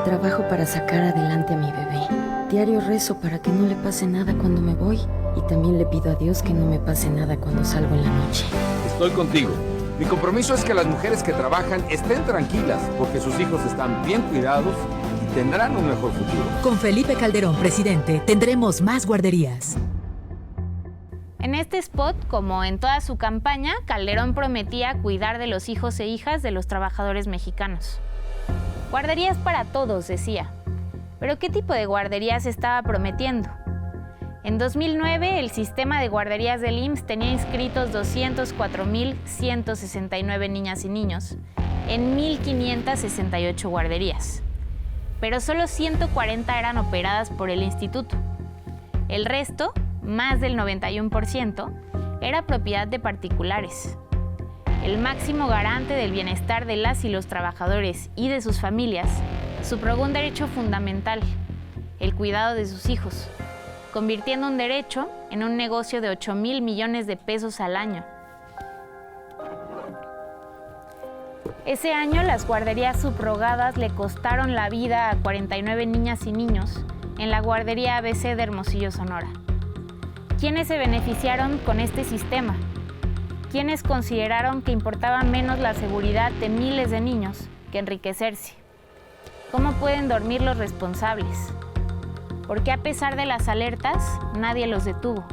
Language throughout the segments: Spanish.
Trabajo para sacar adelante a mi bebé. Diario rezo para que no le pase nada cuando me voy y también le pido a Dios que no me pase nada cuando salgo en la noche. Estoy contigo. Mi compromiso es que las mujeres que trabajan estén tranquilas porque sus hijos están bien cuidados y tendrán un mejor futuro. Con Felipe Calderón, presidente, tendremos más guarderías. En este spot, como en toda su campaña, Calderón prometía cuidar de los hijos e hijas de los trabajadores mexicanos. Guarderías para todos, decía. ¿Pero qué tipo de guarderías estaba prometiendo? En 2009, el sistema de guarderías del IMSS tenía inscritos 204,169 niñas y niños en 1,568 guarderías. Pero solo 140 eran operadas por el instituto. El resto, más del 91%, era propiedad de particulares. El máximo garante del bienestar de las y los trabajadores y de sus familias subrogó un derecho fundamental, el cuidado de sus hijos, convirtiendo un derecho en un negocio de 8,000 millones de pesos al año. Ese año, las guarderías subrogadas le costaron la vida a 49 niñas y niños en la guardería ABC de Hermosillo, Sonora. ¿Quiénes se beneficiaron con este sistema? ¿Quiénes consideraron que importaba menos la seguridad de miles de niños que enriquecerse? ¿Cómo pueden dormir los responsables? ¿Por qué a pesar de las alertas, nadie los detuvo?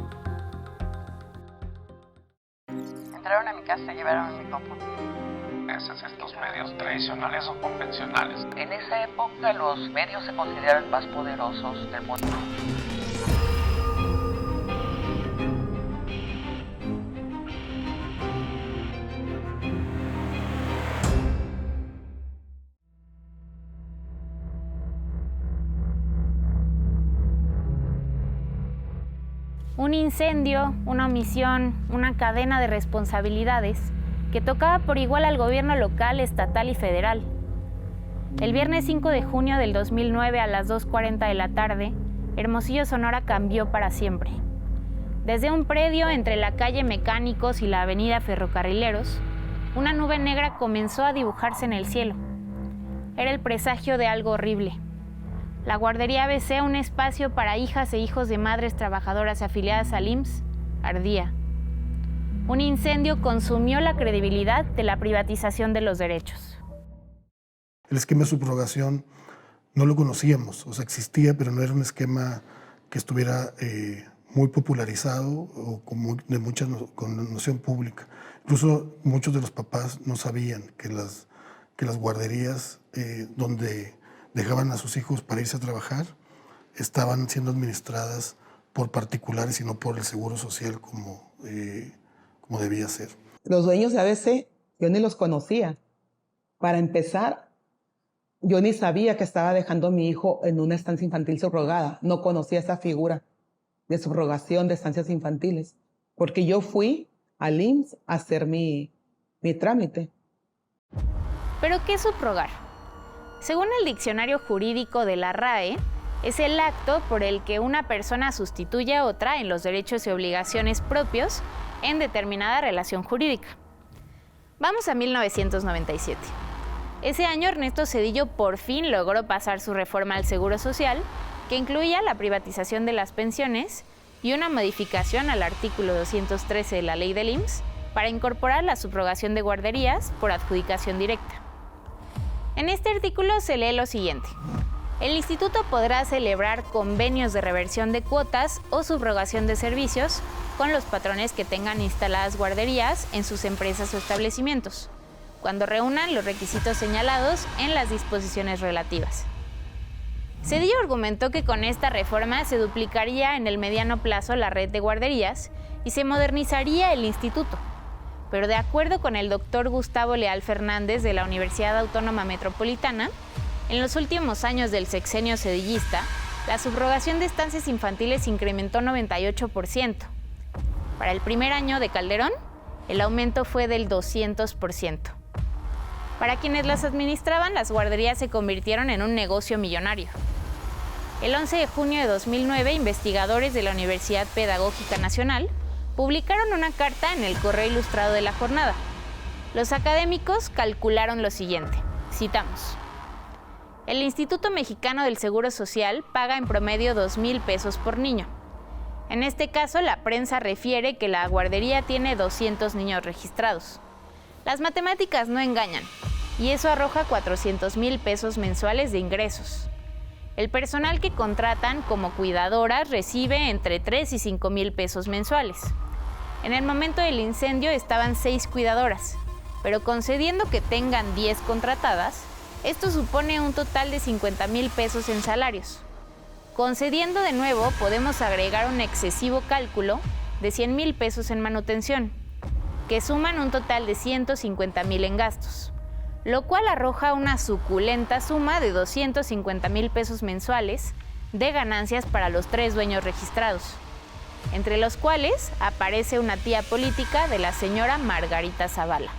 Entraron a mi casa y llevaron mi computadora. Estos medios tradicionales o convencionales. En esa época los medios se consideran más poderosos del mundo. Un incendio, una omisión, una cadena de responsabilidades que tocaba por igual al gobierno local, estatal y federal. El viernes 5 de junio del 2009 a las 2:40 de la tarde, Hermosillo, Sonora cambió para siempre. Desde un predio entre la calle Mecánicos y la avenida Ferrocarrileros, una nube negra comenzó a dibujarse en el cielo. Era el presagio de algo horrible. La guardería ABC, un espacio para hijas e hijos de madres trabajadoras afiliadas al IMSS, ardía. Un incendio consumió la credibilidad de la privatización de los derechos. El esquema de subrogación no lo conocíamos, o sea, existía, pero no era un esquema que estuviera muy popularizado o de mucha connotación pública. Incluso muchos de los papás no sabían que las guarderías donde dejaban a sus hijos para irse a trabajar estaban siendo administradas por particulares y no por el Seguro Social como debía ser. Los dueños de ABC, yo ni los conocía. Para empezar, yo ni sabía que estaba dejando a mi hijo en una estancia infantil subrogada. No conocía esa figura de subrogación de estancias infantiles, porque yo fui al IMSS a hacer mi trámite. ¿Pero qué es subrogar? Según el diccionario jurídico de la RAE, es el acto por el que una persona sustituye a otra en los derechos y obligaciones propios en determinada relación jurídica. Vamos a 1997. Ese año Ernesto Zedillo por fin logró pasar su reforma al Seguro Social, que incluía la privatización de las pensiones y una modificación al artículo 213 de la ley del IMSS para incorporar la subrogación de guarderías por adjudicación directa. En este artículo se lee lo siguiente: el instituto podrá celebrar convenios de reversión de cuotas o subrogación de servicios con los patrones que tengan instaladas guarderías en sus empresas o establecimientos, cuando reúnan los requisitos señalados en las disposiciones relativas. Zedillo argumentó que con esta reforma se duplicaría en el mediano plazo la red de guarderías y se modernizaría el instituto. Pero de acuerdo con el doctor Gustavo Leal Fernández de la Universidad Autónoma Metropolitana, en los últimos años del sexenio zedillista, la subrogación de estancias infantiles incrementó 98%. Para el primer año de Calderón, el aumento fue del 200%. Para quienes las administraban, las guarderías se convirtieron en un negocio millonario. El 11 de junio de 2009, investigadores de la Universidad Pedagógica Nacional publicaron una carta en el Correo Ilustrado de la Jornada. Los académicos calcularon lo siguiente, citamos: El Instituto Mexicano del Seguro Social paga en promedio 2,000 pesos por niño. En este caso, la prensa refiere que la guardería tiene 200 niños registrados. Las matemáticas no engañan, y eso arroja 400,000 pesos mensuales de ingresos. El personal que contratan como cuidadoras recibe entre 3 y 5,000 pesos mensuales. En el momento del incendio estaban 6 cuidadoras, pero concediendo que tengan 10 contratadas, esto supone un total de 50,000 pesos en salarios. Concediendo de nuevo, podemos agregar un excesivo cálculo de 100,000 pesos en manutención, que suman un total de 150,000 en gastos, lo cual arroja una suculenta suma de 250,000 pesos mensuales de ganancias para los 3 dueños registrados, entre los cuales aparece una tía política de la señora Margarita Zavala.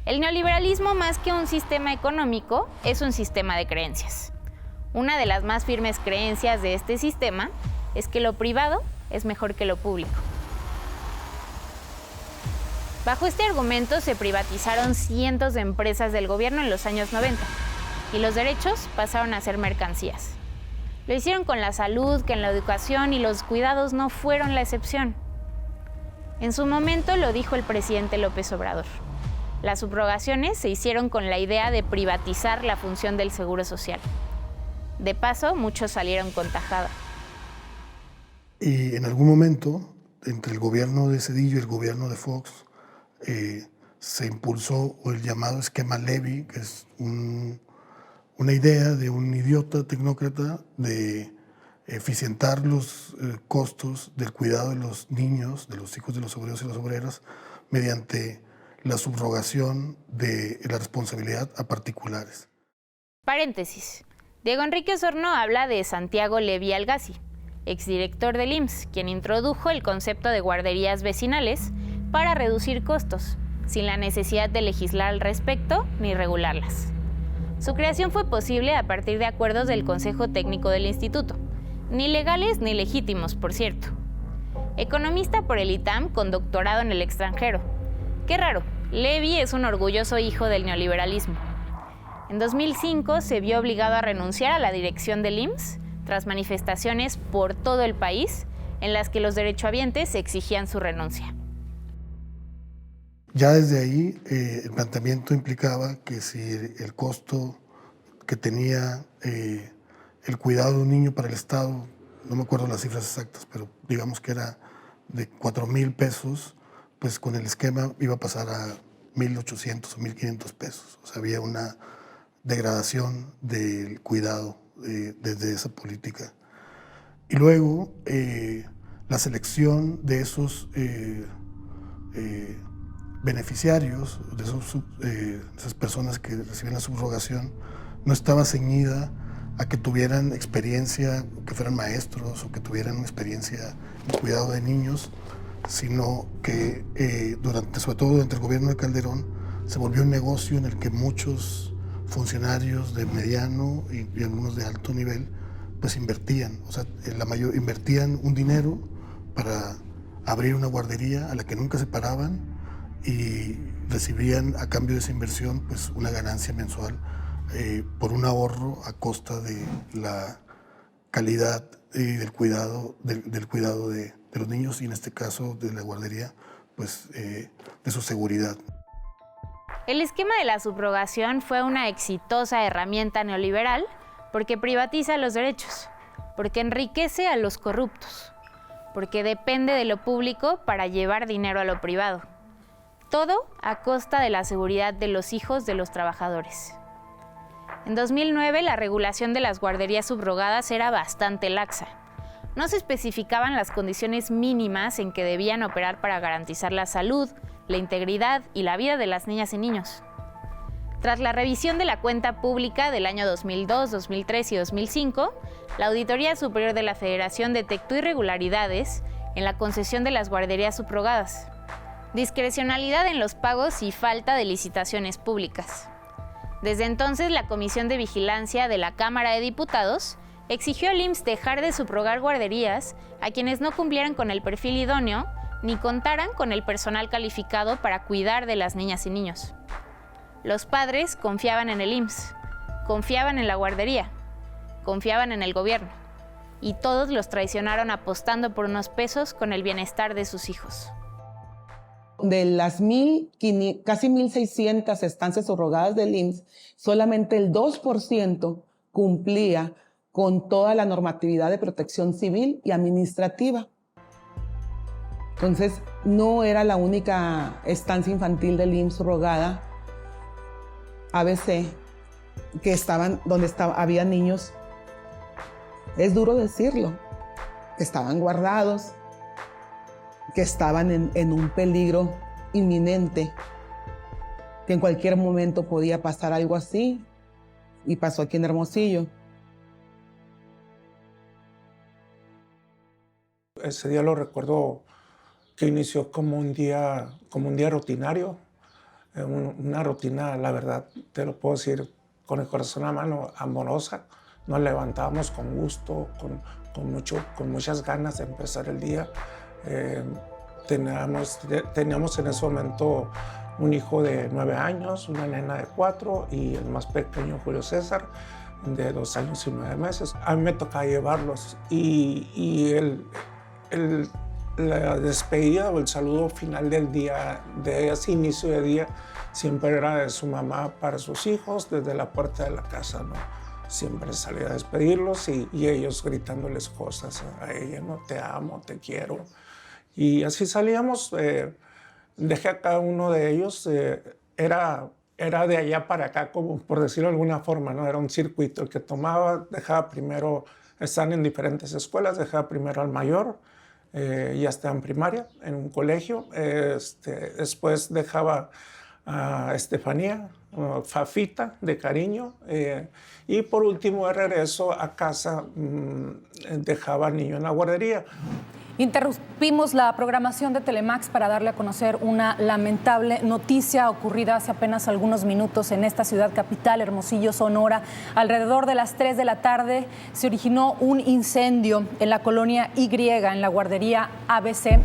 El neoliberalismo, más que un sistema económico, es un sistema de creencias. Una de las más firmes creencias de este sistema es que lo privado es mejor que lo público. Bajo este argumento se privatizaron cientos de empresas del gobierno en los años 90 y los derechos pasaron a ser mercancías. Lo hicieron con la salud, con la educación, y los cuidados no fueron la excepción. En su momento lo dijo el presidente López Obrador. Las subrogaciones se hicieron con la idea de privatizar la función del seguro social. De paso, muchos salieron con tajada. Y en algún momento, entre el gobierno de Zedillo y el gobierno de Fox, se impulsó el llamado esquema Levy, que es una idea de un idiota tecnócrata de eficientar los costos del cuidado de los niños, de los hijos de los obreros y las obreras, mediante la subrogación de la responsabilidad a particulares. Paréntesis. Diego Enrique Osorno habla de Santiago Levy Algasi, exdirector del IMSS, quien introdujo el concepto de guarderías vecinales para reducir costos, sin la necesidad de legislar al respecto ni regularlas. Su creación fue posible a partir de acuerdos del Consejo Técnico del Instituto, ni legales ni legítimos, por cierto. Economista por el ITAM con doctorado en el extranjero. Qué raro, Levy es un orgulloso hijo del neoliberalismo. En 2005 se vio obligado a renunciar a la dirección del IMSS tras manifestaciones por todo el país en las que los derechohabientes exigían su renuncia. Ya desde ahí el planteamiento implicaba que si el costo que tenía el cuidado de un niño para el Estado, no me acuerdo las cifras exactas, pero digamos que era de 4,000 pesos, pues con el esquema iba a pasar a 1,800 o 1,500 pesos. O sea, había una degradación del cuidado desde esa política. Y luego la selección de esos beneficiarios, de esas personas que reciben la subrogación, no estaba ceñida a que tuvieran experiencia, que fueran maestros o que tuvieran experiencia en cuidado de niños, sino que sobre todo durante el gobierno de Calderón se volvió un negocio en el que muchos funcionarios de mediano y algunos de alto nivel pues invertían, o sea, invertían un dinero para abrir una guardería a la que nunca se paraban y recibían a cambio de esa inversión pues una ganancia mensual por un ahorro a costa de la calidad y del cuidado de los niños, y en este caso de la guardería, pues de su seguridad. El esquema de la subrogación fue una exitosa herramienta neoliberal porque privatiza los derechos, porque enriquece a los corruptos, porque depende de lo público para llevar dinero a lo privado. Todo a costa de la seguridad de los hijos de los trabajadores. En 2009, la regulación de las guarderías subrogadas era bastante laxa. No se especificaban las condiciones mínimas en que debían operar para garantizar la salud, la integridad y la vida de las niñas y niños. Tras la revisión de la cuenta pública del año 2002, 2003 y 2005, la Auditoría Superior de la Federación detectó irregularidades en la concesión de las guarderías subrogadas, discrecionalidad en los pagos y falta de licitaciones públicas. Desde entonces, la Comisión de Vigilancia de la Cámara de Diputados exigió al IMSS dejar de subrogar guarderías a quienes no cumplieran con el perfil idóneo ni contaran con el personal calificado para cuidar de las niñas y niños. Los padres confiaban en el IMSS, confiaban en la guardería, confiaban en el gobierno, y todos los traicionaron apostando por unos pesos con el bienestar de sus hijos. De las casi 1.600 estancias subrogadas del IMSS, solamente el 2% cumplía con toda la normatividad de protección civil y administrativa. Entonces, no era la única estancia infantil del IMSS subrogada ABC que había niños, es duro decirlo, que estaban guardados, que estaban en un peligro inminente, que en cualquier momento podía pasar algo así, y pasó aquí en Hermosillo. Ese día lo recuerdo que inició como un día rutinario, una rutina, la verdad, te lo puedo decir con el corazón a mano, amorosa. Nos levantábamos con gusto, con muchas ganas de empezar el día. Teníamos en ese momento un hijo de 9 años, una nena de 4 y el más pequeño, Julio César, de 2 años y 9 meses. A mí me tocaba llevarlos y la despedida o el saludo final del día, de ese inicio de día, siempre era de su mamá para sus hijos desde la puerta de la casa, ¿no? Siempre salía a despedirlos y ellos gritándoles cosas a ella, ¿no? Te amo, te quiero. Y así salíamos. Dejé a cada uno de ellos, era de allá para acá, como por decirlo de alguna forma, ¿no? Era un circuito. El que tomaba, dejaba primero, están en diferentes escuelas, dejaba primero al mayor, ya estaba en primaria, en un colegio. Después dejaba a Estefanía, Fafita, de cariño. Y por último, de regreso a casa, dejaba al niño en la guardería. Interrumpimos la programación de Telemax para darle a conocer una lamentable noticia ocurrida hace apenas algunos minutos en esta ciudad capital, Hermosillo, Sonora. Alrededor de las 3 de la tarde se originó un incendio en la colonia Y, en la guardería ABC.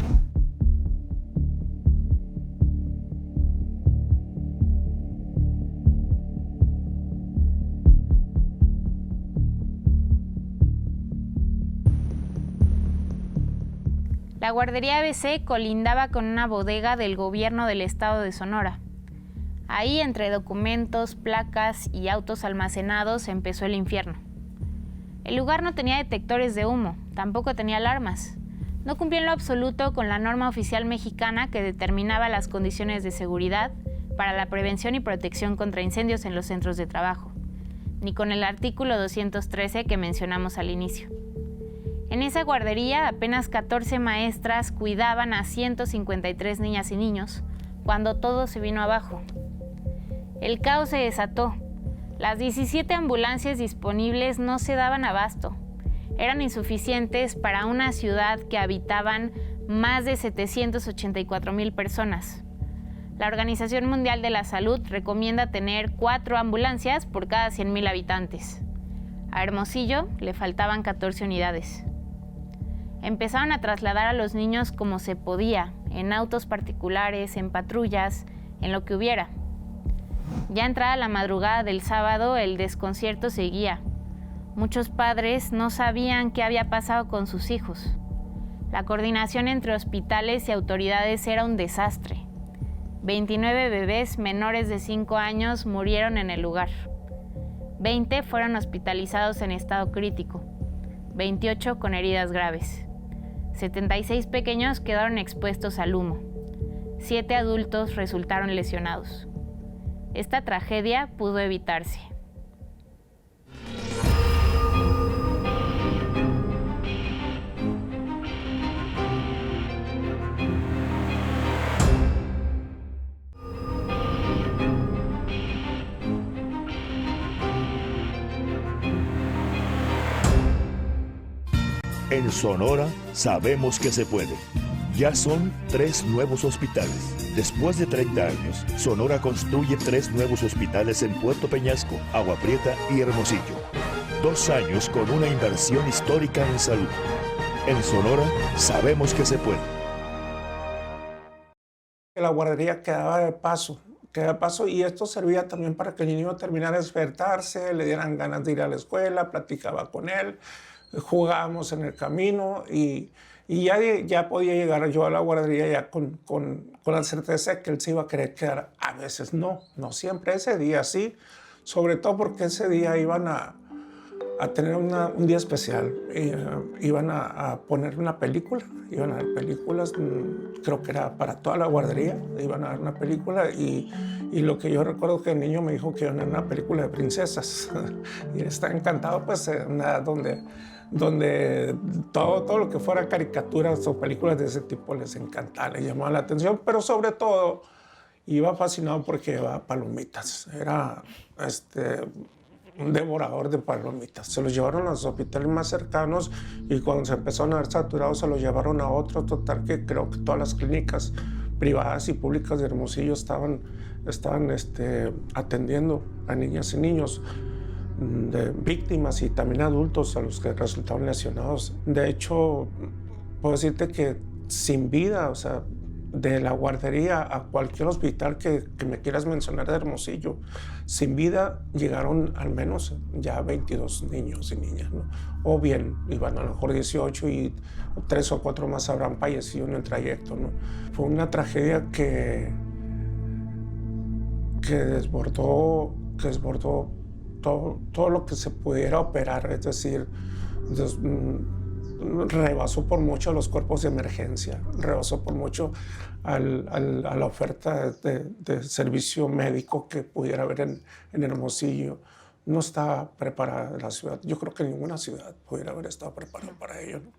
La guardería ABC colindaba con una bodega del gobierno del estado de Sonora. Ahí, entre documentos, placas y autos almacenados, empezó el infierno. El lugar no tenía detectores de humo, tampoco tenía alarmas. No cumplía en lo absoluto con la norma oficial mexicana que determinaba las condiciones de seguridad para la prevención y protección contra incendios en los centros de trabajo, ni con el artículo 213 que mencionamos al inicio. En esa guardería, apenas 14 maestras cuidaban a 153 niñas y niños, cuando todo se vino abajo. El caos se desató. Las 17 ambulancias disponibles no se daban abasto. Eran insuficientes para una ciudad que habitaban más de 784,000 personas. La Organización Mundial de la Salud recomienda tener 4 ambulancias por cada 100,000 habitantes. A Hermosillo le faltaban 14 unidades. Empezaron a trasladar a los niños como se podía, en autos particulares, en patrullas, en lo que hubiera. Ya entrada la madrugada del sábado, el desconcierto seguía. Muchos padres no sabían qué había pasado con sus hijos. La coordinación entre hospitales y autoridades era un desastre. 29 bebés menores de 5 años murieron en el lugar. 20 fueron hospitalizados en estado crítico, 28 con heridas graves. 76 pequeños quedaron expuestos al humo. 7 adultos resultaron lesionados. Esta tragedia pudo evitarse. En Sonora sabemos que se puede. Ya son 3 nuevos hospitales. Después de 30 años, Sonora construye 3 nuevos hospitales en Puerto Peñasco, Agua Prieta y Hermosillo. 2 años con una inversión histórica en salud. En Sonora sabemos que se puede. La guardería quedaba de paso que de paso, y esto servía también para que el niño terminara de despertarse, le dieran ganas de ir a la escuela, platicaba con él, jugábamos en el camino y ya podía llegar yo a la guardería ya con la certeza de que él se iba a querer quedar. A veces no siempre, ese día sí, sobre todo porque ese día iban a tener un día especial. Iban a poner una película, iban a ver películas, creo que era para toda la guardería, iban a ver una película y lo que yo recuerdo que el niño me dijo que iban a ver una película de princesas y estaba encantado, pues en una edad donde todo lo que fuera caricaturas o películas de ese tipo les encantaba, les llamaba la atención, pero sobre todo iba fascinado porque llevaba palomitas. Era un devorador de palomitas. Se los llevaron a los hospitales más cercanos y cuando se empezaron a ver saturados se los llevaron a otro. Total que creo que todas las clínicas privadas y públicas de Hermosillo estaban atendiendo a niñas y niños de víctimas y también adultos a los que resultaron lesionados. De hecho, puedo decirte que sin vida, o sea, de la guardería a cualquier hospital que me quieras mencionar de Hermosillo, sin vida llegaron al menos ya 22 niños y niñas, ¿no? O bien iban a lo mejor 18 y 3 o 4 más habrán fallecido en el trayecto, ¿no? Fue una tragedia que desbordó todo lo que se pudiera operar, es decir, rebasó por mucho a los cuerpos de emergencia, rebasó por mucho a la oferta de servicio médico que pudiera haber en Hermosillo. No estaba preparada la ciudad. Yo creo que ninguna ciudad pudiera haber estado preparada para ello, ¿no?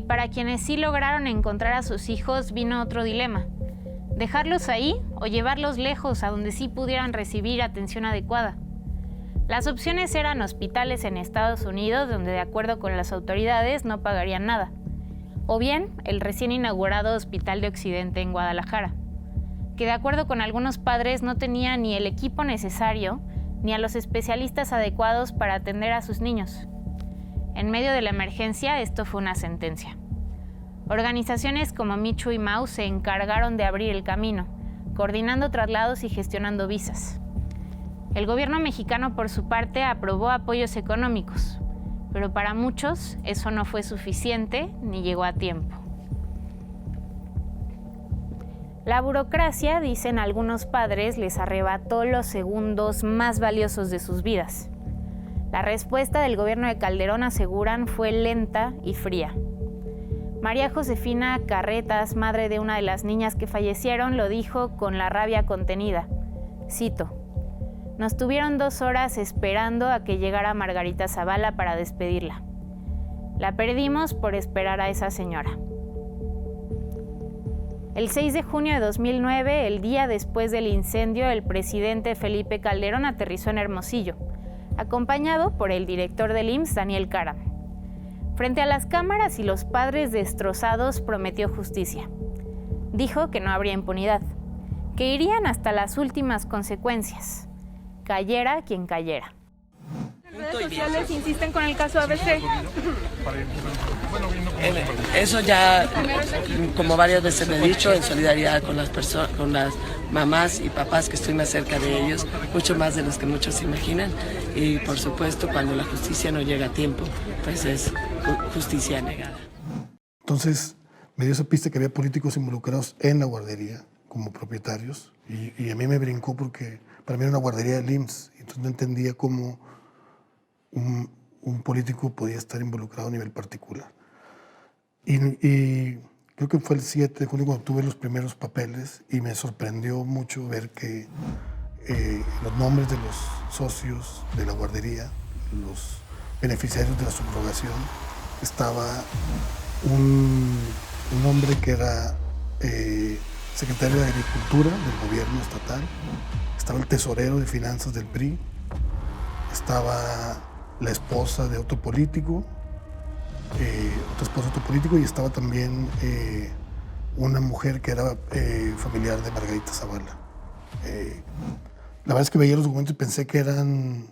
Para quienes sí lograron encontrar a sus hijos vino otro dilema: dejarlos ahí o llevarlos lejos a donde sí pudieran recibir atención adecuada. Las opciones eran hospitales en Estados Unidos, donde de acuerdo con las autoridades no pagarían nada, o bien el recién inaugurado Hospital de Occidente en Guadalajara, que de acuerdo con algunos padres no tenía ni el equipo necesario ni a los especialistas adecuados para atender a sus niños. En medio de la emergencia, esto fue una sentencia. Organizaciones como Michu y Mau se encargaron de abrir el camino, coordinando traslados y gestionando visas. El gobierno mexicano, por su parte, aprobó apoyos económicos, pero para muchos eso no fue suficiente ni llegó a tiempo. La burocracia, dicen algunos padres, les arrebató los segundos más valiosos de sus vidas. La respuesta del gobierno de Calderón, aseguran, fue lenta y fría. María Josefina Carretas, madre de una de las niñas que fallecieron, lo dijo con la rabia contenida. Cito: "Nos tuvieron 2 horas esperando a que llegara Margarita Zavala para despedirla. La perdimos por esperar a esa señora". El 6 de junio de 2009, el día después del incendio, el presidente Felipe Calderón aterrizó en Hermosillo, acompañado por el director del IMSS, Daniel Caram. Frente a las cámaras y los padres destrozados, prometió justicia. Dijo que no habría impunidad, que irían hasta las últimas consecuencias, cayera quien cayera. Las redes sociales insisten con el caso ABC. Eso ya, como varias veces le he dicho, en solidaridad con las personas, con las mamás y papás que estoy más cerca de ellos, mucho más de los que muchos imaginan. Y por supuesto, cuando la justicia no llega a tiempo, pues es justicia negada. Entonces me dio esa pista que había políticos involucrados en la guardería como propietarios y a mí me brincó porque para mí era una guardería del IMSS, entonces no entendía cómo un político podía estar involucrado a nivel particular. Y creo que fue el 7 de junio cuando tuve los primeros papeles y me sorprendió mucho ver que los nombres de los socios de la guardería, los beneficiarios de la subrogación, estaba un hombre que era secretario de Agricultura del gobierno estatal, estaba el tesorero de finanzas del PRI, estaba la esposa de otro político, y estaba también una mujer que era familiar de Margarita Zavala. La verdad es que veía los documentos y pensé que eran...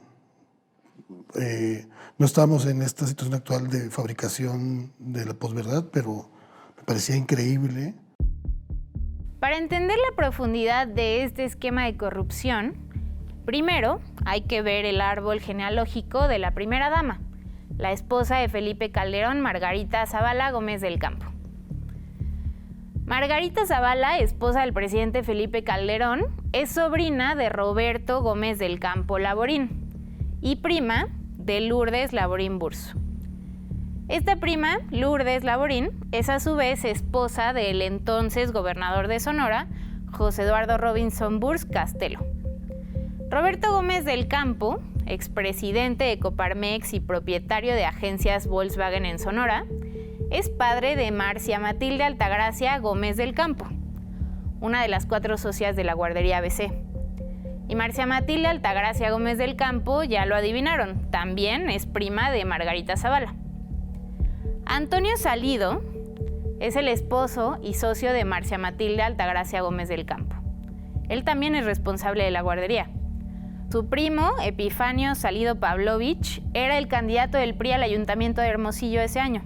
no estábamos en esta situación actual de fabricación de la posverdad, pero me parecía increíble. Para entender la profundidad de este esquema de corrupción, primero hay que ver el árbol genealógico de la primera dama, la esposa de Felipe Calderón, Margarita Zavala Gómez del Campo. Margarita Zavala, esposa del presidente Felipe Calderón, es sobrina de Roberto Gómez del Campo Laborín y prima de Lourdes Laborín Burso. Esta prima, Lourdes Laborín, es a su vez esposa del entonces gobernador de Sonora, José Eduardo Robinson Burs Castelo. Roberto Gómez del Campo, expresidente de Coparmex y propietario de agencias Volkswagen en Sonora, es padre de Marcia Matilde Altagracia Gómez del Campo, una de las 4 socias de la guardería ABC. Y Marcia Matilde Altagracia Gómez del Campo, ya lo adivinaron, también es prima de Margarita Zavala. Antonio Salido es el esposo y socio de Marcia Matilde Altagracia Gómez del Campo. Él también es responsable de la guardería. Su primo, Epifanio Salido Pavlovich, era el candidato del PRI al Ayuntamiento de Hermosillo ese año.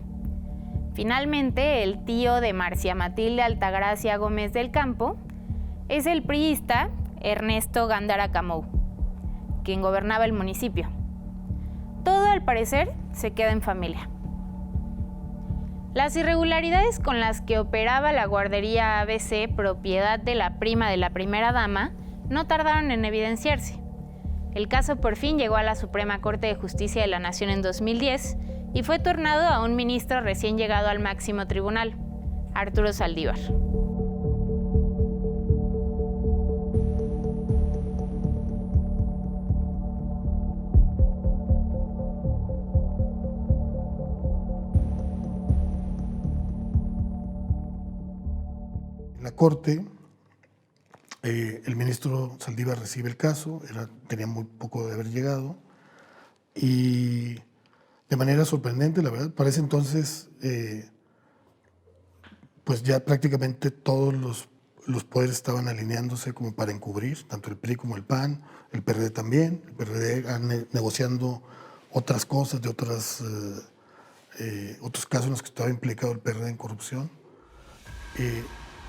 Finalmente, el tío de Marcia Matilde Altagracia Gómez del Campo es el priista Ernesto Gándara Camou, quien gobernaba el municipio. Todo, al parecer, se queda en familia. Las irregularidades con las que operaba la guardería ABC, propiedad de la prima de la primera dama, no tardaron en evidenciarse. El caso por fin llegó a la Suprema Corte de Justicia de la Nación en 2010 y fue turnado a un ministro recién llegado al máximo tribunal, Arturo Saldívar. En la Corte, el ministro Saldívar recibe el caso, tenía muy poco de haber llegado, y de manera sorprendente, la verdad, para ese entonces, pues ya prácticamente todos los poderes estaban alineándose como para encubrir, tanto el PRI como el PAN, el PRD también, el PRD negociando otras cosas de otros casos en los que estaba implicado el PRD en corrupción.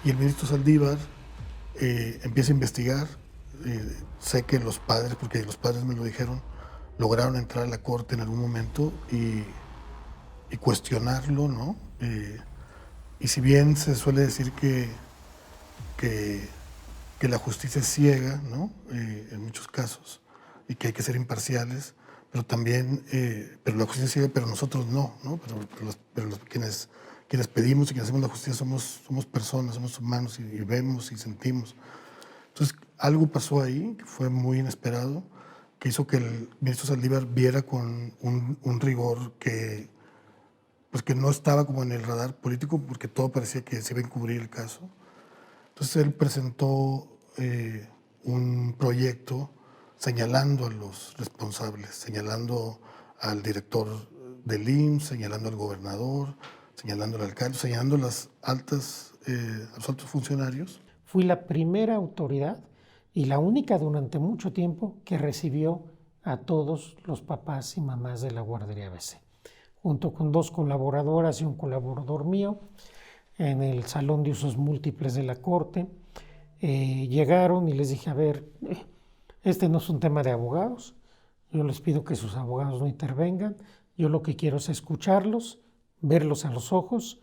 Y el ministro Saldívar empieza a investigar. Sé que los padres, porque los padres me lo dijeron, lograron entrar a la corte en algún momento y cuestionarlo, ¿no? Y si bien se suele decir que la justicia es ciega, ¿no? En muchos casos, y que hay que ser imparciales, pero también, pero la justicia es ciega, pero nosotros no, ¿no? Pero quienes pedimos y quienes hacemos la justicia somos personas, somos humanos y vemos y sentimos. Entonces, algo pasó ahí que fue muy inesperado, que hizo que el ministro Saldívar viera con un rigor que no estaba como en el radar político, porque todo parecía que se iba a encubrir el caso. Entonces, él presentó un proyecto señalando a los responsables, señalando al director del IMSS, señalando al gobernador, señalando al alcalde, señalando a los altos funcionarios. Fui la primera autoridad y la única durante mucho tiempo que recibió a todos los papás y mamás de la guardería ABC, junto con 2 colaboradoras y un colaborador mío, en el Salón de Usos Múltiples de la Corte. Llegaron y les dije, a ver, este no es un tema de abogados, yo les pido que sus abogados no intervengan, yo lo que quiero es escucharlos, verlos a los ojos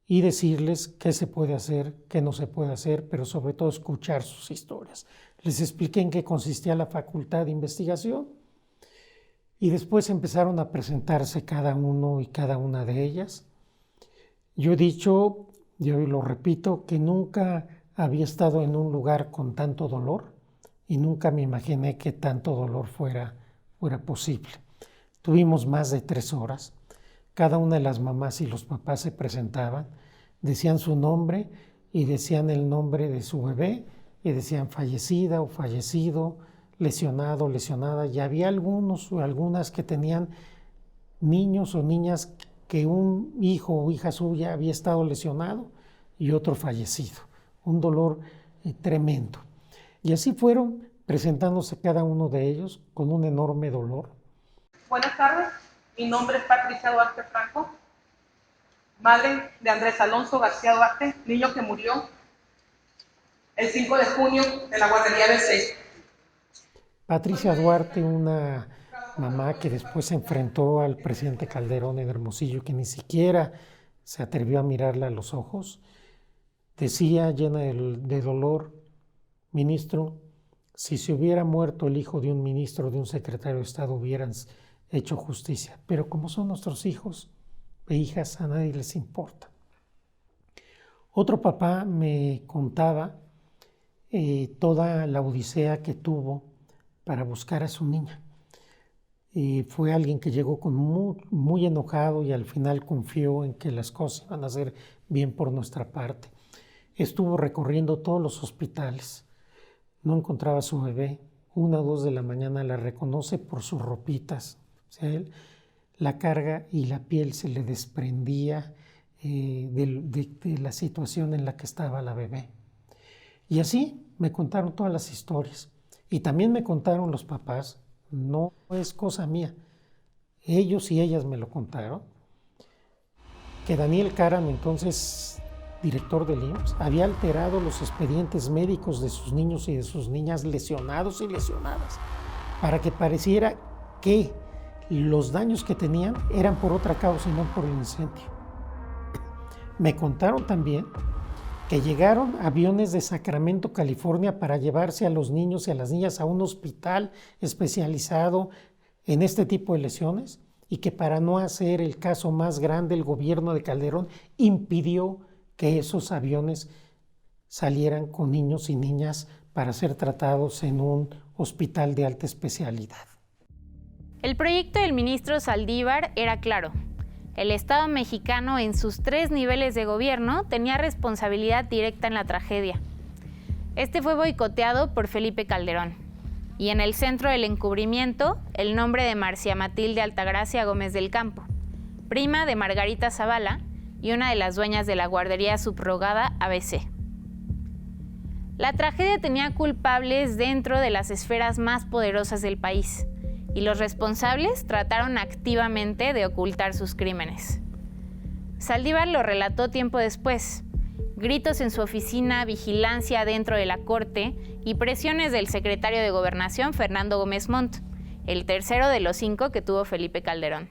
y decirles qué se puede hacer, qué no se puede hacer, pero sobre todo escuchar sus historias. Les expliqué en qué consistía la facultad de investigación Y después empezaron a presentarse cada uno y cada una de ellas. Yo he dicho, y hoy lo repito, que nunca había estado en un lugar con tanto dolor y nunca me imaginé que tanto dolor fuera posible. Tuvimos más de 3 horas. Cada una de las mamás y los papás se presentaban, decían su nombre y decían el nombre de su bebé y decían fallecida o fallecido, lesionado, lesionada. Y había algunos o algunas que tenían niños o niñas que un hijo o hija suya había estado lesionado y otro fallecido. Un dolor tremendo. Y así fueron presentándose cada uno de ellos con un enorme dolor. Buenas tardes, mi nombre es Patricia Duarte Franco, madre de Andrés Alonso García Duarte, niño que murió el 5 de junio de la guardería ABC. Patricia Duarte, una mamá que después se enfrentó al presidente Calderón en Hermosillo, que ni siquiera se atrevió a mirarla a los ojos, decía llena de dolor: ministro, si se hubiera muerto el hijo de un ministro, de un secretario de Estado, hubieran hecho justicia. Pero como son nuestros hijos e hijas, a nadie les importa. Otro papá me contaba toda la odisea que tuvo para buscar a su niña. Fue alguien que llegó con muy enojado y al final confió en que las cosas iban a ser bien por nuestra parte. Estuvo recorriendo todos los hospitales. No encontraba a su bebé. 1 o 2 de la mañana la reconoce por sus ropitas. O sea, él la carga y la piel se le desprendía de la situación en la que estaba la bebé. Y así me contaron todas las historias. Y también me contaron los papás, no es cosa mía, ellos y ellas me lo contaron, que Daniel Caram, entonces director del IMSS, había alterado los expedientes médicos de sus niños y de sus niñas lesionados y lesionadas, para que pareciera que los daños que tenían eran por otra causa y no por el incendio. Me contaron también que llegaron aviones de Sacramento, California, para llevarse a los niños y a las niñas a un hospital especializado en este tipo de lesiones, y que para no hacer el caso más grande, el gobierno de Calderón impidió que esos aviones salieran con niños y niñas para ser tratados en un hospital de alta especialidad. El proyecto del ministro Saldívar era claro. El Estado mexicano, en sus 3 niveles de gobierno, tenía responsabilidad directa en la tragedia. Este fue boicoteado por Felipe Calderón. Y en el centro del encubrimiento, el nombre de Marcia Matilde Altagracia Gómez del Campo, prima de Margarita Zavala y una de las dueñas de la guardería subrogada ABC. La tragedia tenía culpables dentro de las esferas más poderosas del país, y los responsables trataron activamente de ocultar sus crímenes. Saldívar lo relató tiempo después: gritos en su oficina, vigilancia dentro de la corte y presiones del secretario de Gobernación, Fernando Gómez Montt, el tercero de los 5 que tuvo Felipe Calderón.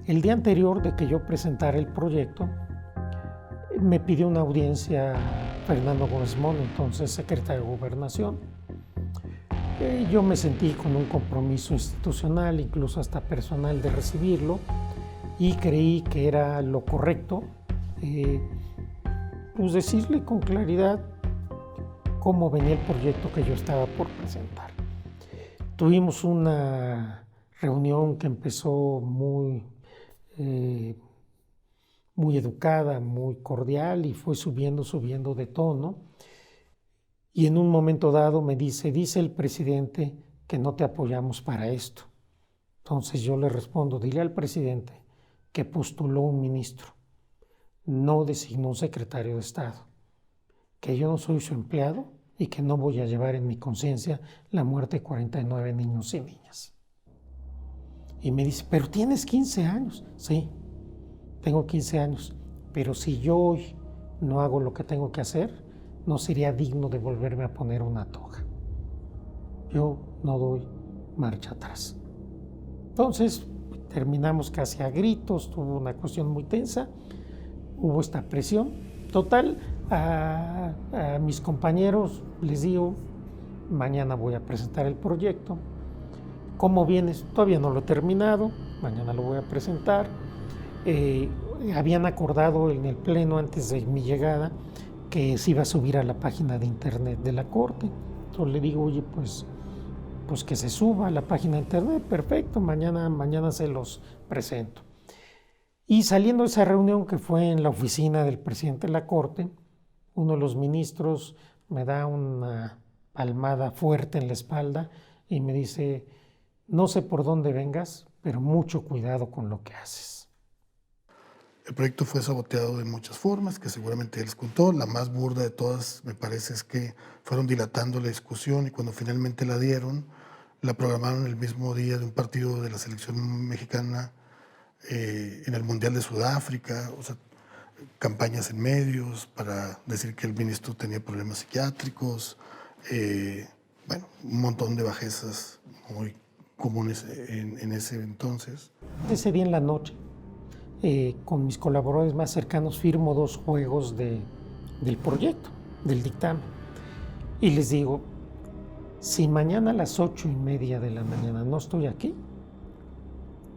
El día anterior de que yo presentara el proyecto, me pidió una audiencia Fernando Gómez Montt, entonces secretario de Gobernación. Yo me sentí con un compromiso institucional, incluso hasta personal, de recibirlo, y creí que era lo correcto, pues decirle con claridad cómo venía el proyecto que yo estaba por presentar. Tuvimos una reunión que empezó muy educada, muy cordial, y fue subiendo de tono. Y en un momento dado me dice el presidente que no te apoyamos para esto. Entonces yo le respondo: dile al presidente que postuló un ministro, no designó un secretario de Estado, que yo no soy su empleado y que no voy a llevar en mi conciencia la muerte de 49 niños y niñas. Y me dice: pero tienes 15 años. Sí, tengo 15 años, pero si yo hoy no hago lo que tengo que hacer, no sería digno de volverme a poner una toga. Yo no doy marcha atrás. Entonces terminamos casi a gritos, tuvo una cuestión muy tensa, hubo esta presión. Total, a mis compañeros les digo, mañana voy a presentar el proyecto. ¿Cómo vienes? Todavía no lo he terminado, mañana lo voy a presentar. Habían acordado en el pleno antes de mi llegada que se iba a subir a la página de internet de la Corte. Entonces le digo, oye, pues que se suba a la página de internet, perfecto, mañana se los presento. Y saliendo de esa reunión que fue en la oficina del presidente de la Corte, uno de los ministros me da una palmada fuerte en la espalda y me dice, no sé por dónde vengas, pero mucho cuidado con lo que haces. El proyecto fue saboteado de muchas formas, que seguramente él les contó. La más burda de todas, me parece, es que fueron dilatando la discusión y cuando finalmente la dieron, la programaron el mismo día de un partido de la selección mexicana en el Mundial de Sudáfrica, o sea, campañas en medios para decir que el ministro tenía problemas psiquiátricos, bueno, un montón de bajezas muy comunes en ese entonces. Ese día en la noche, con mis colaboradores más cercanos, firmo 2 juegos del proyecto, del dictamen. Y les digo, si mañana a las 8:30 de la mañana no estoy aquí,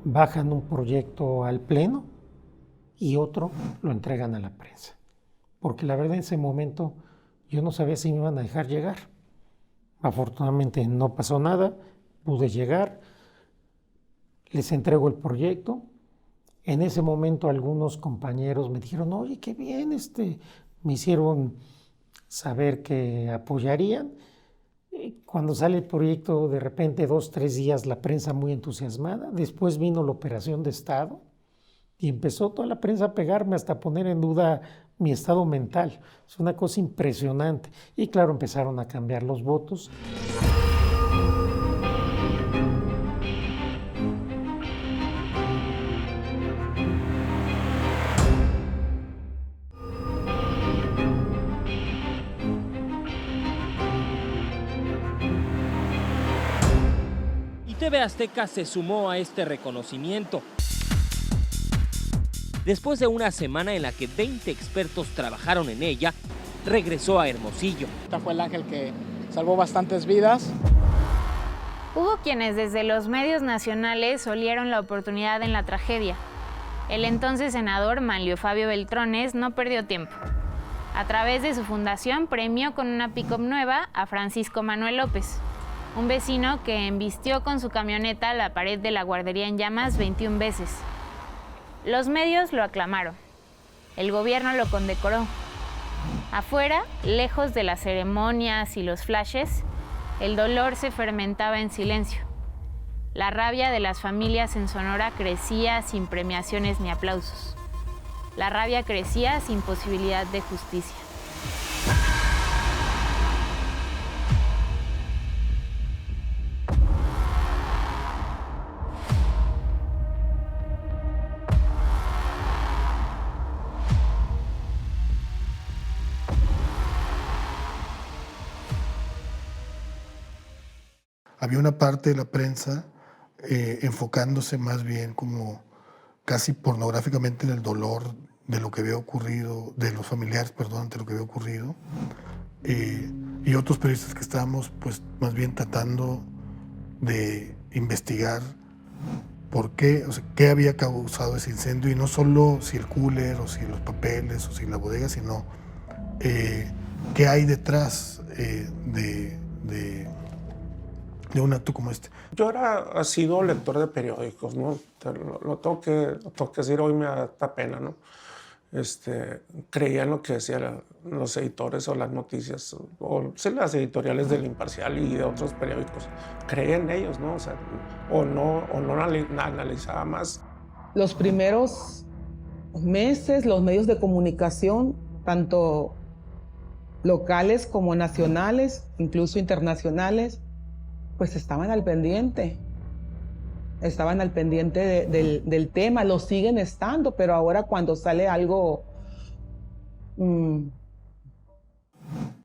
bajan un proyecto al pleno y otro lo entregan a la prensa. Porque la verdad en ese momento yo no sabía si me iban a dejar llegar. Afortunadamente no pasó nada, pude llegar, les entrego el proyecto. En ese momento algunos compañeros me dijeron, oye, qué bien, me hicieron saber que apoyarían. Y cuando sale el proyecto, de repente 2-3 días la prensa muy entusiasmada. Después vino la operación de Estado y empezó toda la prensa a pegarme hasta poner en duda mi estado mental. Es una cosa impresionante. Y claro, empezaron a cambiar los votos. TV Azteca se sumó a este reconocimiento. Después de una semana en la que 20 expertos trabajaron en ella, regresó a Hermosillo. Esta fue el ángel que salvó bastantes vidas. Hubo quienes desde los medios nacionales olieron la oportunidad en la tragedia. El entonces senador Manlio Fabio Beltrones no perdió tiempo. A través de su fundación premió con una pick-up nueva a Francisco Manuel López, un vecino que embistió con su camioneta la pared de la guardería en llamas 21 veces. Los medios lo aclamaron. El gobierno lo condecoró. Afuera, lejos de las ceremonias y los flashes, el dolor se fermentaba en silencio. La rabia de las familias en Sonora crecía sin premiaciones ni aplausos. La rabia crecía sin posibilidad de justicia. Había una parte de la prensa enfocándose más bien como casi pornográficamente en el dolor de lo que había ocurrido, de los familiares, perdón, de lo que había ocurrido. Y otros periodistas que estábamos pues más bien tratando de investigar por qué, o sea, qué había causado ese incendio, y no solo si el cooler o si los papeles o si la bodega, sino qué hay detrás de un acto como este. Yo he sido lector de periódicos, ¿no? Lo tengo que decir, hoy me da esta pena, ¿no? Creía en lo que decían los editores o las noticias, o sí, las editoriales del Imparcial y de otros periódicos. Creía en ellos, ¿no? O sea, o no analizaba más. Los primeros meses, los medios de comunicación, tanto locales como nacionales, incluso internacionales, pues estaban al pendiente. Estaban al pendiente del tema, lo siguen estando, pero ahora cuando sale algo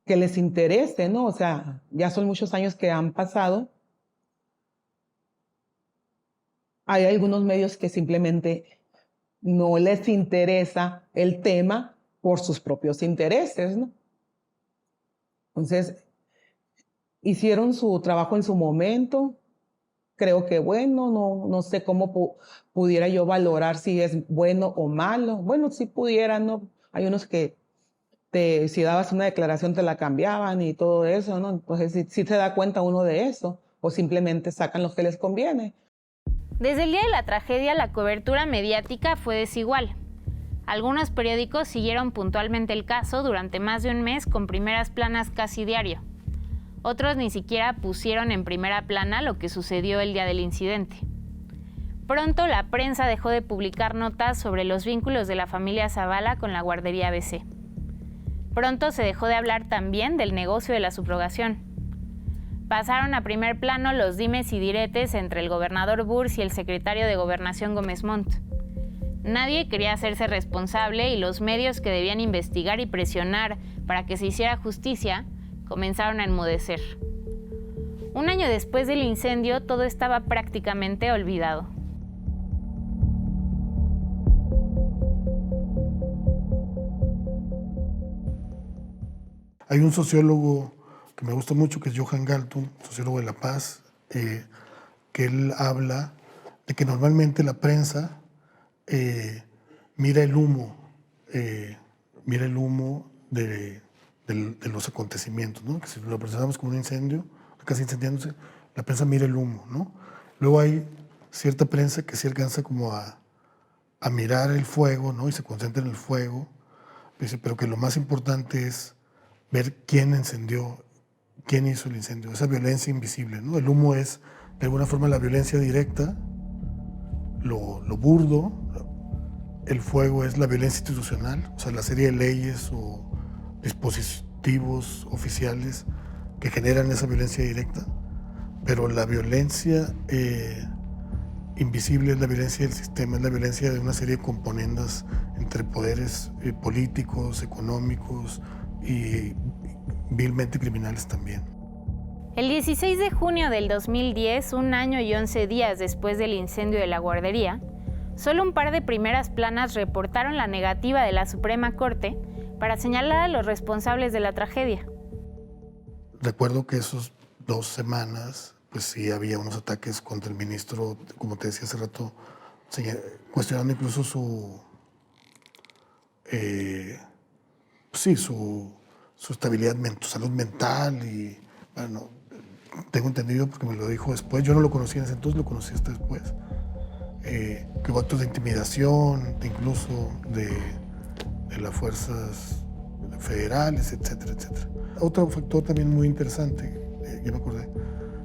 que les interese, ¿no? O sea, ya son muchos años que han pasado Hay algunos medios que simplemente no les interesa el tema por sus propios intereses, ¿no? Entonces, hicieron su trabajo en su momento. Creo que bueno, no sé cómo pudiera yo valorar si es bueno o malo. Bueno, si pudiera, ¿no? Hay unos que si dabas una declaración te la cambiaban y todo eso, ¿no? Entonces, si se da cuenta uno de eso, o simplemente sacan lo que les conviene. Desde el día de la tragedia, la cobertura mediática fue desigual. Algunos periódicos siguieron puntualmente el caso durante más de un mes con primeras planas casi diario. Otros ni siquiera pusieron en primera plana lo que sucedió el día del incidente. Pronto la prensa dejó de publicar notas sobre los vínculos de la familia Zavala con la guardería ABC. Pronto se dejó de hablar también del negocio de la subrogación. Pasaron a primer plano los dimes y diretes entre el gobernador Burs y el secretario de Gobernación Gómez Montt. Nadie quería hacerse responsable y los medios que debían investigar y presionar para que se hiciera justicia comenzaron a enmudecer. Un año después del incendio, todo estaba prácticamente olvidado. Hay un sociólogo que me gusta mucho, que es Johan Galtung, sociólogo de La Paz, que él habla de que normalmente la prensa mira el humo de los acontecimientos, ¿no? Que si lo presentamos como un incendio, casi incendiándose, la prensa mira el humo, ¿no? Luego hay cierta prensa que sí alcanza como a mirar el fuego, ¿no? Y se concentra en el fuego, pero que lo más importante es ver quién encendió, quién hizo el incendio, esa violencia invisible, ¿no? El humo es, de alguna forma, la violencia directa, lo burdo. El fuego es la violencia institucional, o sea, la serie de leyes o dispositivos oficiales que generan esa violencia directa. Pero la violencia invisible es la violencia del sistema, es la violencia de una serie de componendas entre poderes políticos, económicos y vilmente criminales también. El 16 de junio del 2010, 1 año y 11 días después del incendio de la guardería, solo un par de primeras planas reportaron la negativa de la Suprema Corte para señalar a los responsables de la tragedia. Recuerdo que esas 2 semanas, pues sí había unos ataques contra el ministro, como te decía hace rato, cuestionando incluso su estabilidad, su salud mental y, bueno, tengo entendido porque me lo dijo después, yo no lo conocía en ese entonces, lo conocí hasta después, que hubo actos de intimidación, incluso de las fuerzas federales, etcétera, etcétera. Otro factor también muy interesante, ya me acordé,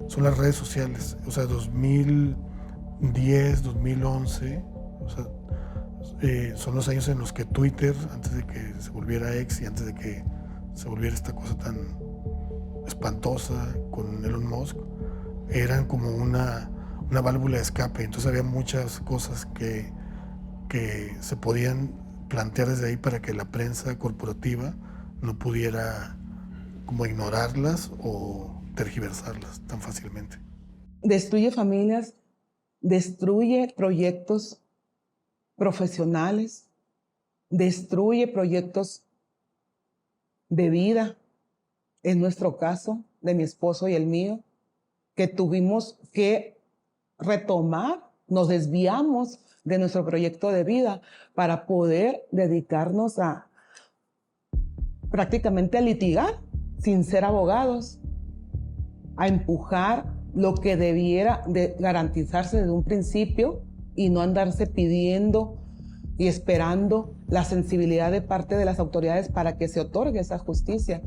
son las redes sociales, o sea, 2010, 2011, o sea, son los años en los que Twitter, antes de que se volviera X y antes de que se volviera esta cosa tan espantosa con Elon Musk, eran como una válvula de escape. Entonces había muchas cosas que se podían plantear desde ahí para que la prensa corporativa no pudiera como ignorarlas o tergiversarlas tan fácilmente. Destruye familias, destruye proyectos profesionales, destruye proyectos de vida, en nuestro caso, de mi esposo y el mío, que tuvimos que retomar, nos desviamos de nuestro proyecto de vida para poder dedicarnos a prácticamente a litigar sin ser abogados, a empujar lo que debiera de garantizarse desde un principio y no andarse pidiendo y esperando la sensibilidad de parte de las autoridades para que se otorgue esa justicia.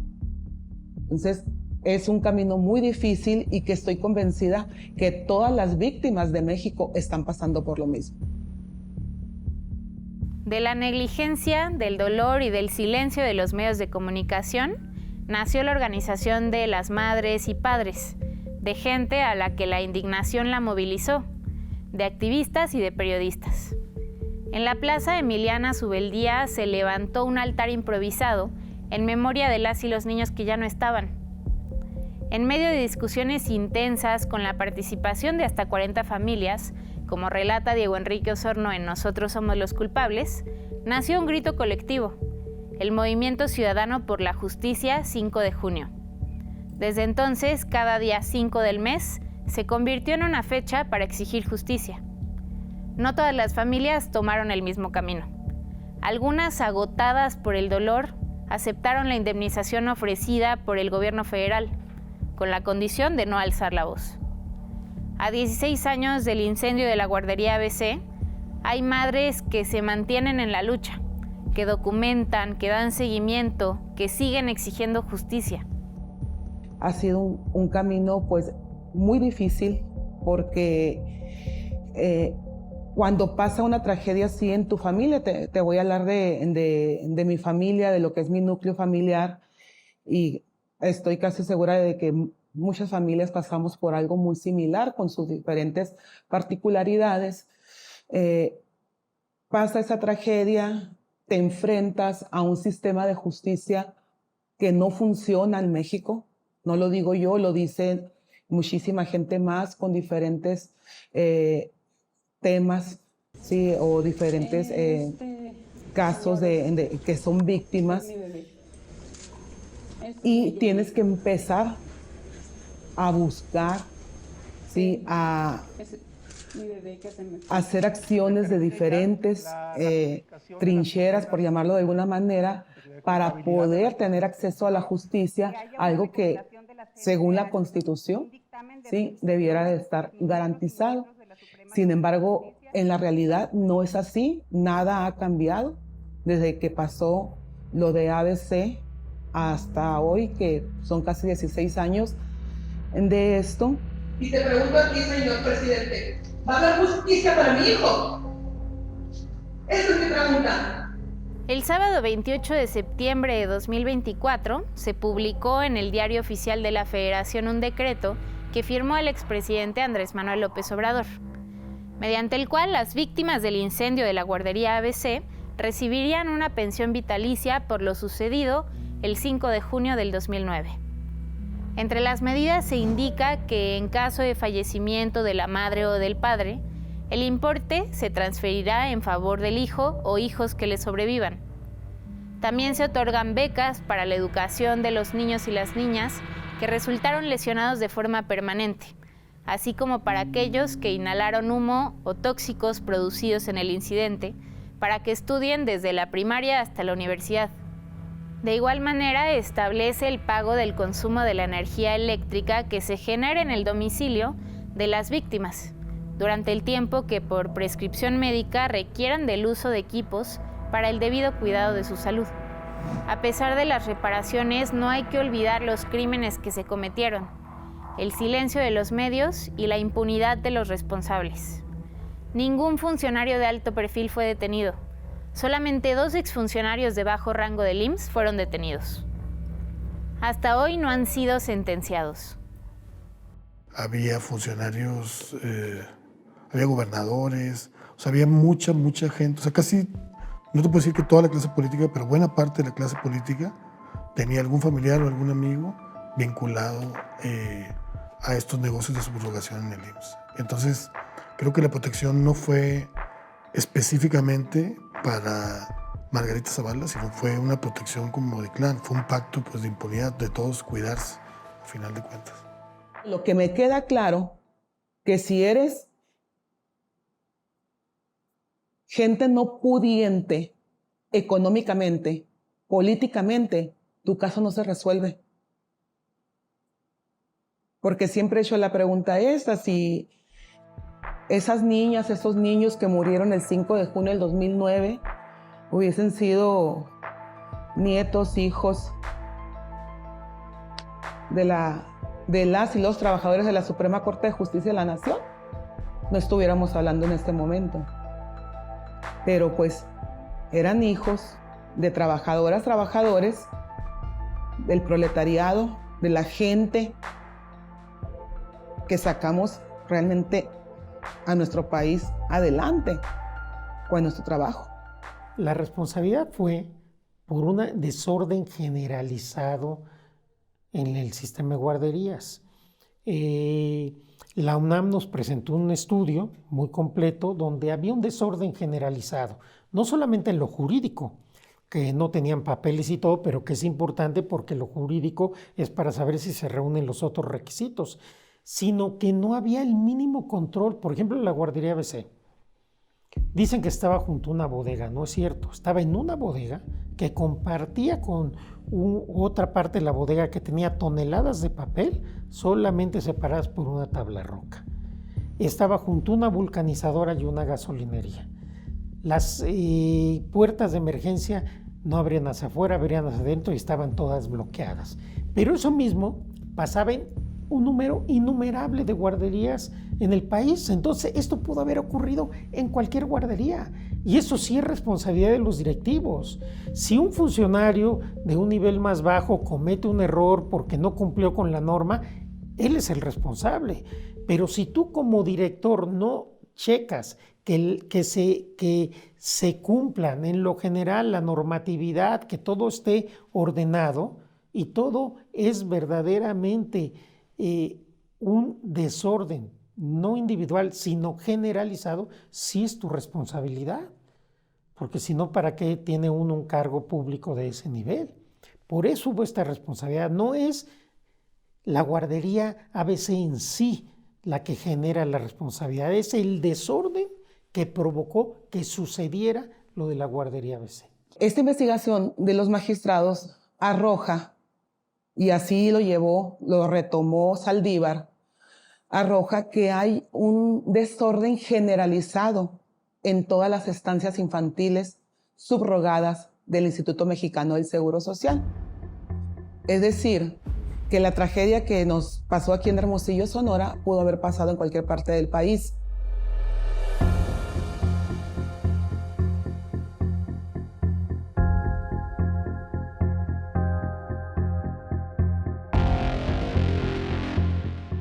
Entonces, es un camino muy difícil y que estoy convencida que todas las víctimas de México están pasando por lo mismo. De la negligencia, del dolor y del silencio de los medios de comunicación, nació la organización de las madres y padres, de gente a la que la indignación la movilizó, de activistas y de periodistas. En la Plaza Emiliana Subeldía se levantó un altar improvisado en memoria de las y los niños que ya no estaban. En medio de discusiones intensas con la participación de hasta 40 familias, como relata Diego Enrique Osorno en Nosotros somos los culpables, nació un grito colectivo, el Movimiento Ciudadano por la Justicia 5 de junio. Desde entonces, cada día 5 del mes, se convirtió en una fecha para exigir justicia. No todas las familias tomaron el mismo camino. Algunas, agotadas por el dolor, aceptaron la indemnización ofrecida por el gobierno federal, con la condición de no alzar la voz. A 16 años del incendio de la guardería ABC, hay madres que se mantienen en la lucha, que documentan, que dan seguimiento, que siguen exigiendo justicia. Ha sido un camino pues muy difícil porque cuando pasa una tragedia así en tu familia, te voy a hablar de mi familia, de lo que es mi núcleo familiar, y estoy casi segura de que muchas familias pasamos por algo muy similar con sus diferentes particularidades. Pasa esa tragedia, te enfrentas a un sistema de justicia que no funciona en México. No lo digo yo, lo dice muchísima gente más con diferentes temas, ¿sí? O diferentes casos que son víctimas. Y tienes que empezar a buscar, ¿sí? A hacer acciones de diferentes trincheras, por llamarlo de alguna manera, para poder tener acceso a la justicia, algo que, según la Constitución, ¿sí? Debiera de estar garantizado. Sin embargo, en la realidad no es así, nada ha cambiado desde que pasó lo de ABC hasta hoy, que son casi 16 años de esto. Y te pregunto a ti, señor presidente, ¿va a haber justicia para mi hijo? Esa es mi pregunta. El sábado 28 de septiembre de 2024 se publicó en el Diario Oficial de la Federación un decreto que firmó el expresidente Andrés Manuel López Obrador, mediante el cual las víctimas del incendio de la guardería ABC recibirían una pensión vitalicia por lo sucedido el 5 de junio del 2009. Entre las medidas se indica que en caso de fallecimiento de la madre o del padre, el importe se transferirá en favor del hijo o hijos que le sobrevivan. También se otorgan becas para la educación de los niños y las niñas que resultaron lesionados de forma permanente, así como para aquellos que inhalaron humo o tóxicos producidos en el incidente, para que estudien desde la primaria hasta la universidad. De igual manera, establece el pago del consumo de la energía eléctrica que se genera en el domicilio de las víctimas, durante el tiempo que por prescripción médica requieran del uso de equipos para el debido cuidado de su salud. A pesar de las reparaciones, no hay que olvidar los crímenes que se cometieron, el silencio de los medios y la impunidad de los responsables. Ningún funcionario de alto perfil fue detenido. Solamente 2 exfuncionarios de bajo rango del IMSS fueron detenidos. Hasta hoy no han sido sentenciados. Había funcionarios, había gobernadores, o sea, había mucha gente, o sea, casi, no te puedo decir que toda la clase política, pero buena parte de la clase política tenía algún familiar o algún amigo vinculado a estos negocios de subrogación en el IMSS. Entonces, creo que la protección no fue específicamente para Margarita Zavala, sino fue una protección como de clan, fue un pacto pues, de impunidad, de todos cuidarse, al final de cuentas. Lo que me queda claro, que si eres gente no pudiente económicamente, políticamente, tu caso no se resuelve. Porque siempre he hecho la pregunta esta, si esas niñas, esos niños que murieron el 5 de junio del 2009 hubiesen sido nietos, hijos de las y los trabajadores de la Suprema Corte de Justicia de la Nación, no estuviéramos hablando en este momento. Pero pues eran hijos de trabajadoras, trabajadores, del proletariado, de la gente que sacamos realmente a nuestro país adelante con nuestro trabajo. La responsabilidad fue por un desorden generalizado en el sistema de guarderías. la UNAM nos presentó un estudio muy completo donde había un desorden generalizado, no solamente en lo jurídico, que no tenían papeles y todo, pero que es importante porque lo jurídico es para saber si se reúnen los otros requisitos, sino que no había el mínimo control. Por ejemplo, la guardería ABC. Dicen que estaba junto a una bodega, no es cierto. Estaba en una bodega que compartía con otra parte de la bodega que tenía toneladas de papel solamente separadas por una tabla roca. Estaba junto a una vulcanizadora y una gasolinería. Las puertas de emergencia no abrían hacia afuera, abrían hacia adentro y estaban todas bloqueadas. Pero eso mismo pasaba en un número innumerable de guarderías en el país. Entonces, esto pudo haber ocurrido en cualquier guardería. Y eso sí es responsabilidad de los directivos. Si un funcionario de un nivel más bajo comete un error porque no cumplió con la norma, él es el responsable. Pero si tú como director no checas que se cumplan en lo general la normatividad, que todo esté ordenado y todo es verdaderamente un desorden, no individual, sino generalizado, sí es tu responsabilidad. Porque si no, ¿para qué tiene uno un cargo público de ese nivel? Por eso hubo esta responsabilidad. No es la guardería ABC en sí la que genera la responsabilidad, es el desorden que provocó que sucediera lo de la guardería ABC. Esta investigación de los magistrados arroja, y así lo retomó Saldívar, arroja que hay un desorden generalizado en todas las estancias infantiles subrogadas del Instituto Mexicano del Seguro Social. Es decir, que la tragedia que nos pasó aquí en Hermosillo, Sonora, pudo haber pasado en cualquier parte del país.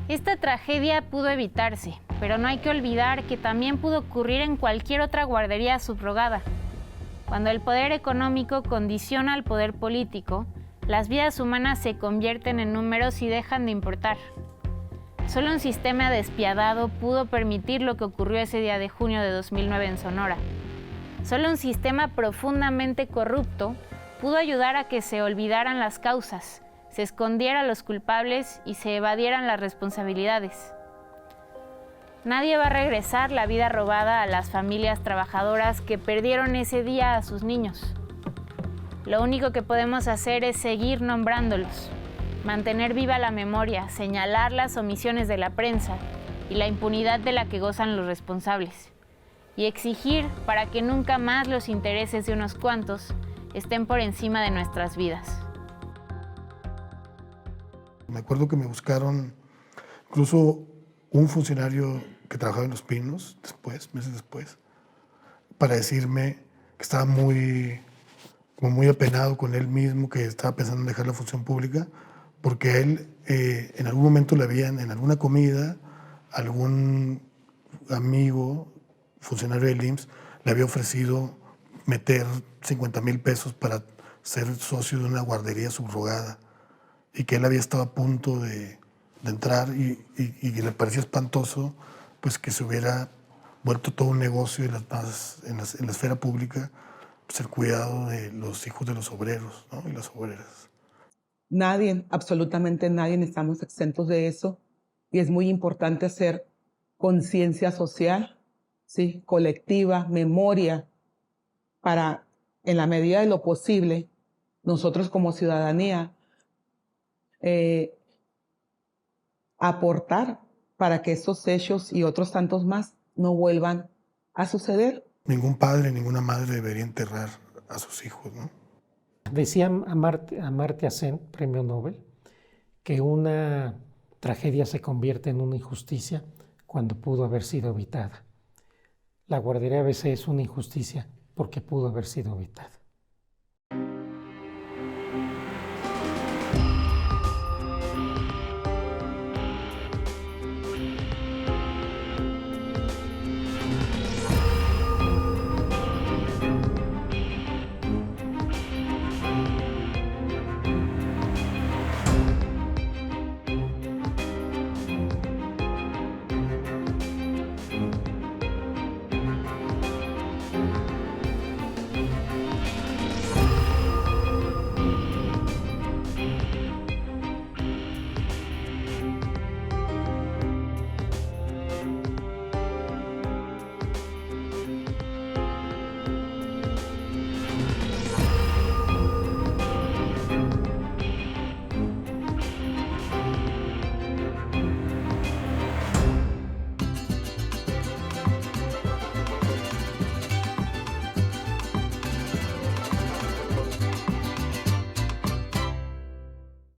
Esta tragedia pudo evitarse, pero no hay que olvidar que también pudo ocurrir en cualquier otra guardería subrogada. Cuando el poder económico condiciona al poder político, las vidas humanas se convierten en números y dejan de importar. Solo un sistema despiadado pudo permitir lo que ocurrió ese día de junio de 2009 en Sonora. Solo un sistema profundamente corrupto pudo ayudar a que se olvidaran las causas, se escondieran los culpables y se evadieran las responsabilidades. Nadie va a regresar la vida robada a las familias trabajadoras que perdieron ese día a sus niños. Lo único que podemos hacer es seguir nombrándolos, mantener viva la memoria, señalar las omisiones de la prensa y la impunidad de la que gozan los responsables, y exigir para que nunca más los intereses de unos cuantos estén por encima de nuestras vidas. Me acuerdo que me buscaron incluso un funcionario que trabajaba en Los Pinos, meses después, para decirme que estaba muy apenado con él mismo, que estaba pensando en dejar la función pública, porque a él en algún momento le habían, en alguna comida, algún amigo, funcionario del IMSS, le había ofrecido meter 50,000 pesos para ser socio de una guardería subrogada, y que él había estado a punto de entrar y le parecía espantoso pues que se hubiera vuelto todo un negocio en la esfera pública, pues el cuidado de los hijos de los obreros, ¿no? Y las obreras. Nadie, absolutamente nadie, estamos exentos de eso, y es muy importante hacer conciencia social, ¿sí? Colectiva, memoria, para, en la medida de lo posible, nosotros como ciudadanía, aportar para que estos hechos y otros tantos más no vuelvan a suceder. Ningún padre, ninguna madre debería enterrar a sus hijos, ¿no? Decía Amartya Sen, premio Nobel, que una tragedia se convierte en una injusticia cuando pudo haber sido evitada. La guardería ABC es una injusticia porque pudo haber sido evitada.